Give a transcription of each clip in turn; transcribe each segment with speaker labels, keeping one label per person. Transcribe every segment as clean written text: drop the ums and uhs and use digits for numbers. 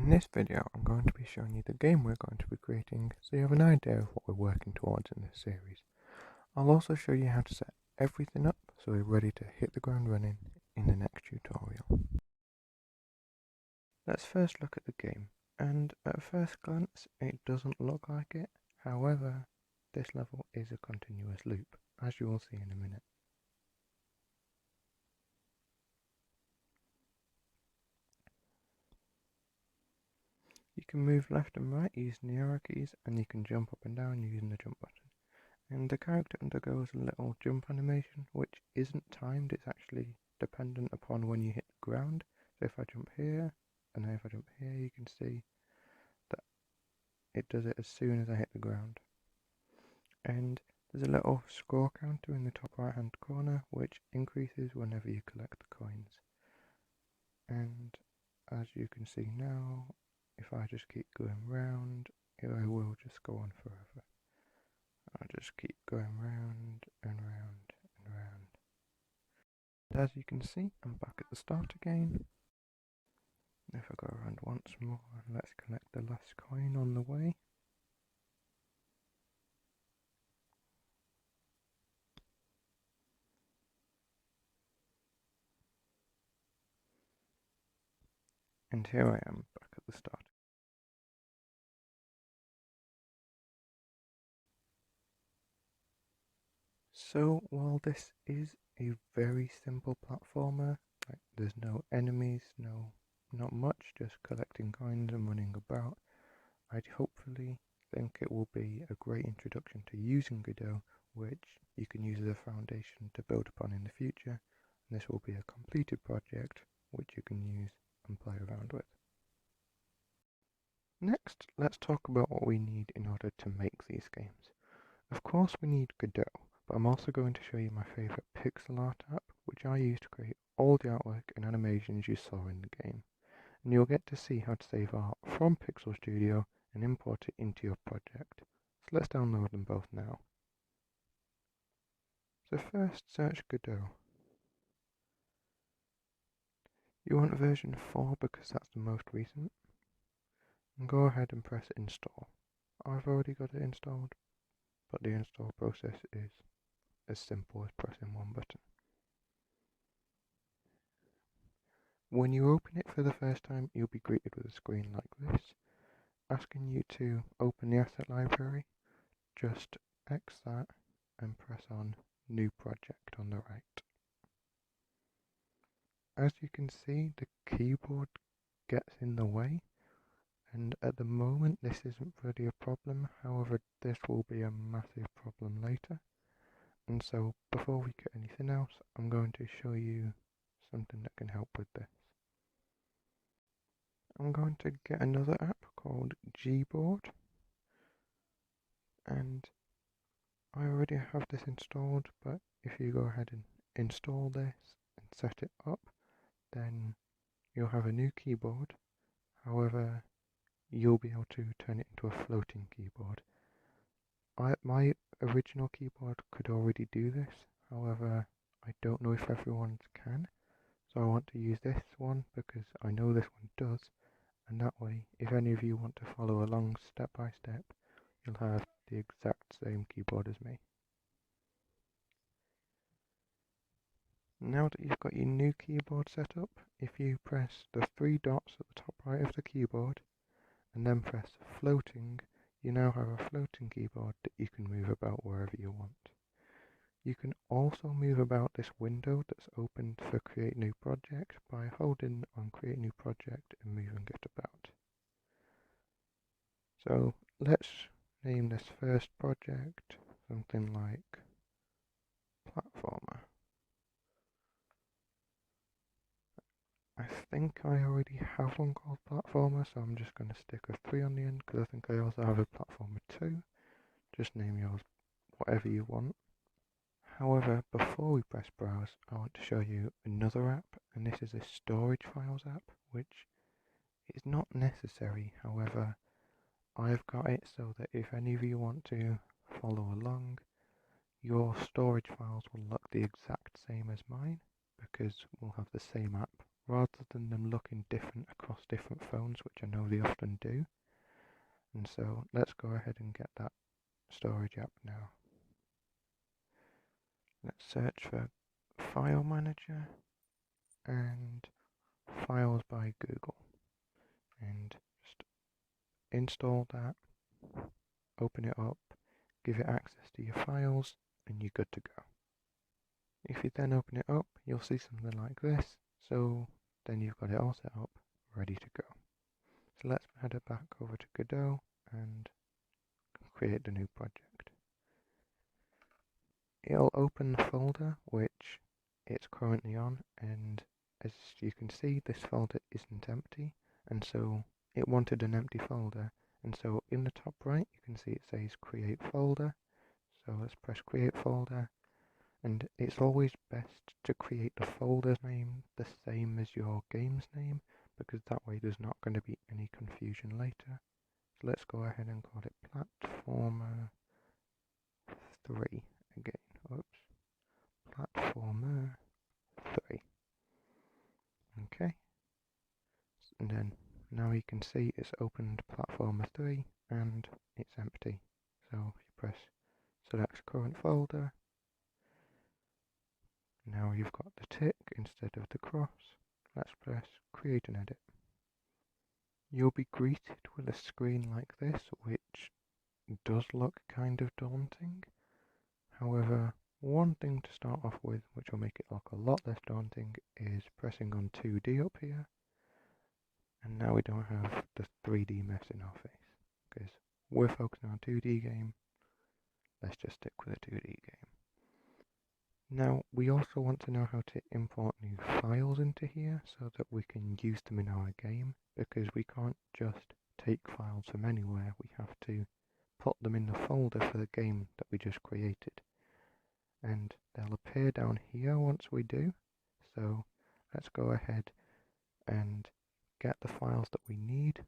Speaker 1: In this video, I'm going to be showing you the game we're going to be creating so you have an idea of what we're working towards in this series. I'll also show you how to set everything up so we're ready to hit the ground running in the next tutorial. Let's first look at the game, and at first glance it doesn't look like it. However, this level is a continuous loop, as you will see in a minute. You can move left and right using the arrow keys, and you can jump up and down using the jump button. And the character undergoes a little jump animation, which isn't timed, it's actually dependent upon when you hit the ground. So if I jump here, and then if I jump here, you can see that it does it as soon as I hit the ground. And there's a little score counter in the top right hand corner, which increases whenever you collect the coins. And as you can see now, if I just keep going round, it will just go on forever. I'll just keep going round and round and round. And as you can see, I'm back at the start again. If I go around once more, let's collect the last coin on the way. And here I am back at the start. So while this is a very simple platformer, like there's no enemies, not much, just collecting coins and running about, I'd hopefully think it will be a great introduction to using Godot, which you can use as a foundation to build upon in the future, and this will be a completed project which you can use and play around with. Next, let's talk about what we need in order to make these games. Of course we need Godot, but I'm also going to show you my favourite pixel art app, which I use to create all the artwork and animations you saw in the game. And you'll get to see how to save art from Pixel Studio and import it into your project. So let's download them both now. So first, search Godot. You want version 4 because that's the most recent. And go ahead and press install. I've already got it installed, but the install process is as simple as pressing one button. When you open it for the first time, you'll be greeted with a screen like this, asking you to open the asset library. Just X that and press on New Project on the right. As you can see, the keyboard gets in the way, and at the moment this isn't really a problem. However, this will be a massive problem later. And so before we get anything else, I'm going to show you something that can help with this. I'm going to get another app called Gboard, and I already have this installed, but if you go ahead and install this and set it up, then you'll have a new keyboard. However, you'll be able to turn it into a floating keyboard. My original keyboard could already do this, however, I don't know if everyone's can, so I want to use this one because I know this one does, and that way, if any of you want to follow along step by step, you'll have the exact same keyboard as me. Now that you've got your new keyboard set up, if you press the three dots at the top right of the keyboard and then press floating, you now have a floating keyboard that you can move about wherever you want. You can also move about this window that's opened for Create New Project by holding on Create New Project and moving it about. So let's name this first project something like Platformer. I think I already have one called Platformer, so I'm just going to stick a 3 on the end because I think I also have a Platformer 2. Just name yours whatever you want. However, before we press browse, I want to show you another app, and this is a storage files app, which is not necessary. However, I've got it so that if any of you want to follow along, your storage files will look the exact same as mine, because we'll have the same app rather than them looking different across different phones, which I know they often do. And so let's go ahead and get that storage app now. Let's search for File Manager and Files by Google, and just install that, open it up, give it access to your files, and you're good to go. If you then open it up, you'll see something like this, so then you've got it all set up, ready to go. So let's head it back over to Godot and create the new project. It'll open the folder which it's currently on, and as you can see, this folder isn't empty, and so it wanted an empty folder, and so in the top right you can see it says create folder. So let's press create folder, and it's always best to create the folder's name the same as your game's name, because that way there's not going to be any confusion later. So let's go ahead and call it Platformer 3 again. Oops. Platformer 3. Okay. And then now you can see it's opened Platformer 3 and it's empty. So if you press select current folder, now you've got the tick instead of the cross. Let's press create and edit. You'll be greeted with a screen like this, which does look kind of daunting. However, one thing to start off with, which will make it look a lot less daunting, is pressing on 2D up here. And now we don't have the 3D mess in our face, because we're focusing on a 2D game. Let's just stick with a 2D game. Now, we also want to know how to import new files into here so that we can use them in our game, because we can't just take files from anywhere. We have to put them in the folder for the game that we just created. And they'll appear down here once we do. So let's go ahead and get the files that we need.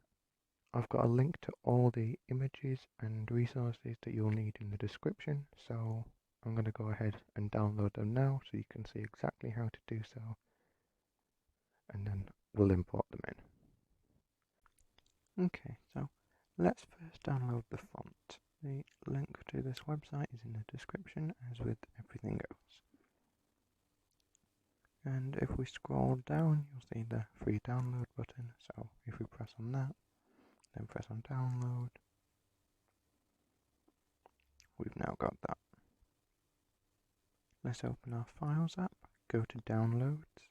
Speaker 1: I've got a link to all the images and resources that you'll need in the description, so I'm going to go ahead and download them now so you can see exactly how to do so, and then we'll import them in. Okay, so let's first download the font. The link to this website is in the description, as with everything else. And if we scroll down, you'll see the free download button. So if we press on that, then press on download, we've now got that. Let's open our Files app, go to Downloads,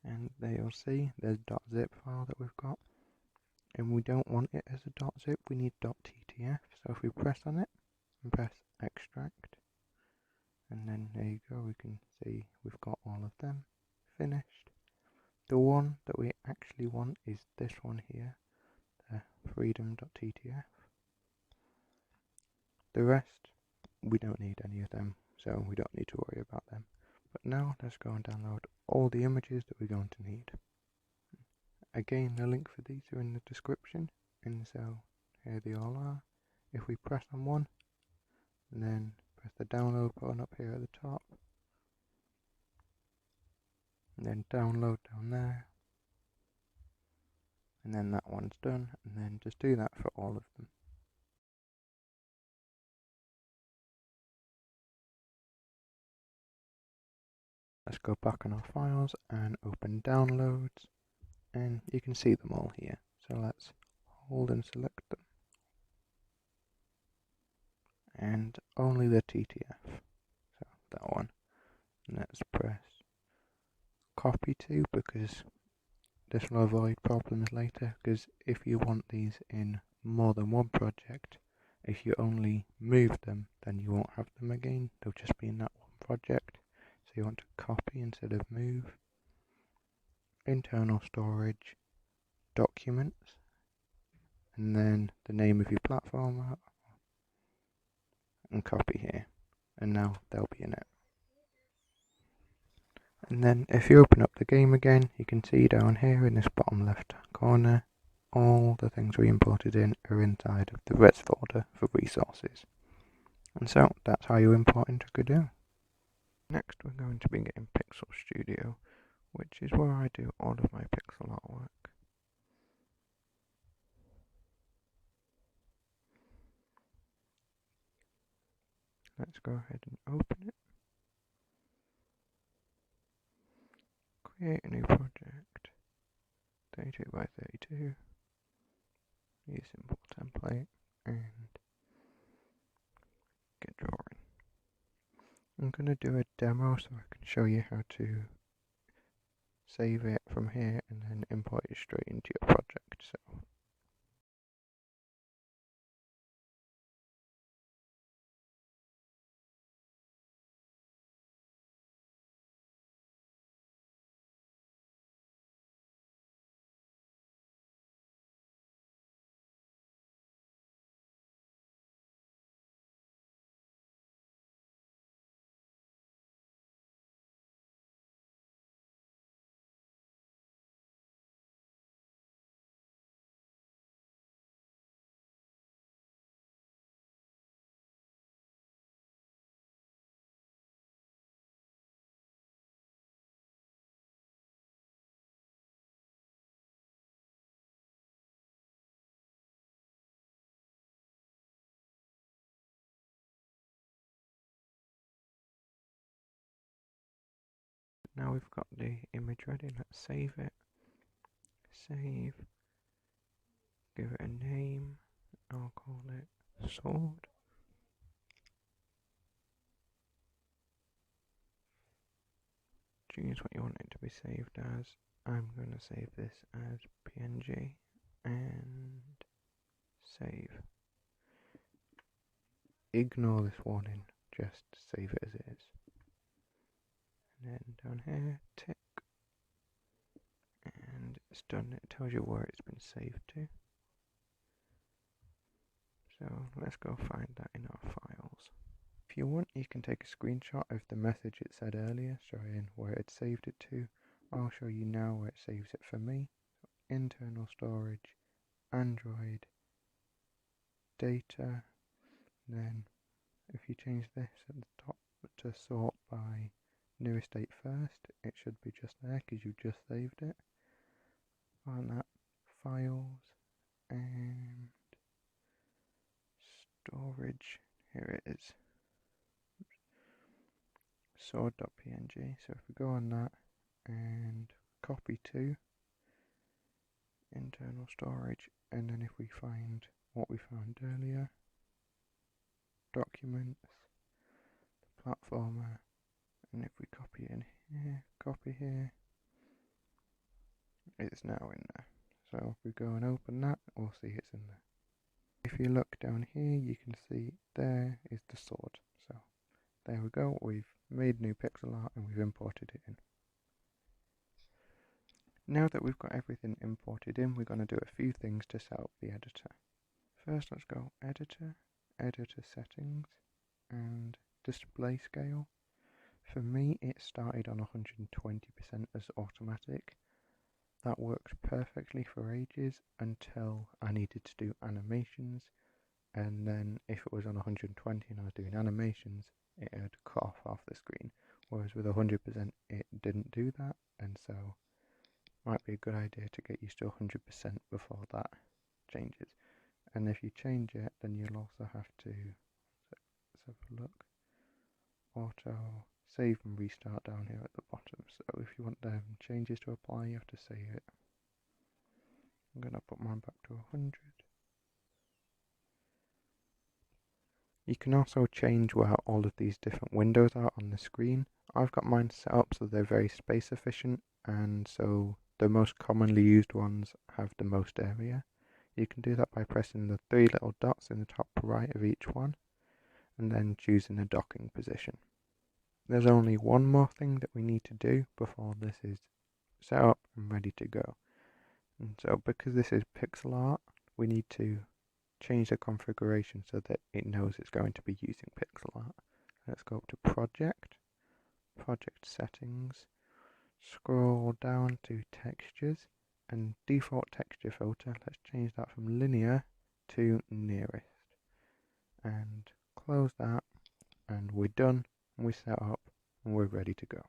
Speaker 1: and there you'll see there's .zip file that we've got. And we don't want it as a .zip, we need .ttf. So if we press on it and press extract, and then there you go, we can see we've got all of them finished. The one that we actually want is this one here, the freedom.ttf. The rest, we don't need any of them, so we don't need to worry about them. But now let's go and download all the images that we're going to need. Again, the link for these are in the description, and so here they all are. If we press on one, and then press the download button up here at the top, and then download down there, and then that one's done, and then just do that for all of them. Let's go back on our files and open downloads, and you can see them all here. So let's hold and select them, and only the TTF, so that one. And let's press copy to, because this will avoid problems later, because if you want these in more than one project, if you only move them, then you won't have them again, they'll just be in that one project. So you want to copy instead of move. Internal storage, documents, and then the name of your platform, and copy here, and now they'll be in it. And then if you open up the game again, you can see down here in this bottom left corner, all the things we imported in are inside of the res folder for resources. And so that's how you import into Godot. Next we're going to be getting Pixel Studio. which is where I do all of my pixel artwork. Let's go ahead and open it. Create a new project. 32 by 32. Use simple template and get drawing. I'm going to do a demo so I can show you how to save it from here and then import it straight into your project. So now we've got the image ready, let's save it. Save. Give it a name. I'll call it sword. Choose what you want it to be saved as. I'm going to save this as PNG and save. Ignore this warning, just save it as it is. And then down here, tick. And it's done, it tells you where it's been saved to. So let's go find that in our files. If you want, you can take a screenshot of the message it said earlier, showing where it saved it to. I'll show you now where it saves it for me. Internal storage, Android, data, then if you change this at the top to sort by newest date first, it should be just there because you just saved it. On that, files, and storage, here it is. Sword.png, so if we go on that and copy to internal storage, and then if we find what we found earlier, documents, the platformer, and if we copy in here, copy here, it's now in there. So if we go and open that, we'll see it's in there. If you look down here, you can see there is the sword. So there we go, we've made new pixel art and we've imported it in. Now that we've got everything imported in, we're going to do a few things to set up the editor. First, let's go editor, editor settings, and display scale. For me, it started on 120% as automatic. That worked perfectly for ages until I needed to do animations, and then if it was on 120 and I was doing animations, it would cut off the screen. Whereas with 100% it didn't do that, and so it might be a good idea to get used to 100% before that changes. And if you change it, then you'll also have to, let's have a look, auto save and restart down here at the bottom. So if you want the changes to apply, you have to save it. I'm going to put mine back to 100. You can also change where all of these different windows are on the screen. I've got mine set up so they're very space efficient, and so the most commonly used ones have the most area. You can do that by pressing the three little dots in the top right of each one, and then choosing the docking position. There's only one more thing that we need to do before this is set up and ready to go. And so because this is pixel art, we need to change the configuration so that it knows it's going to be using pixel art. Let's go up to project, project settings, scroll down to textures, and default texture filter, let's change that from linear to nearest. And close that, and we're done, and we're set up, and we're ready to go.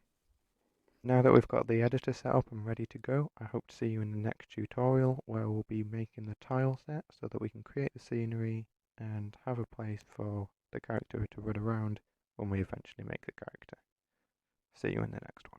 Speaker 1: Now that we've got the editor set up and ready to go, I hope to see you in the next tutorial where we'll be making the tile set so that we can create the scenery and have a place for the character to run around when we eventually make the character. See you in the next one.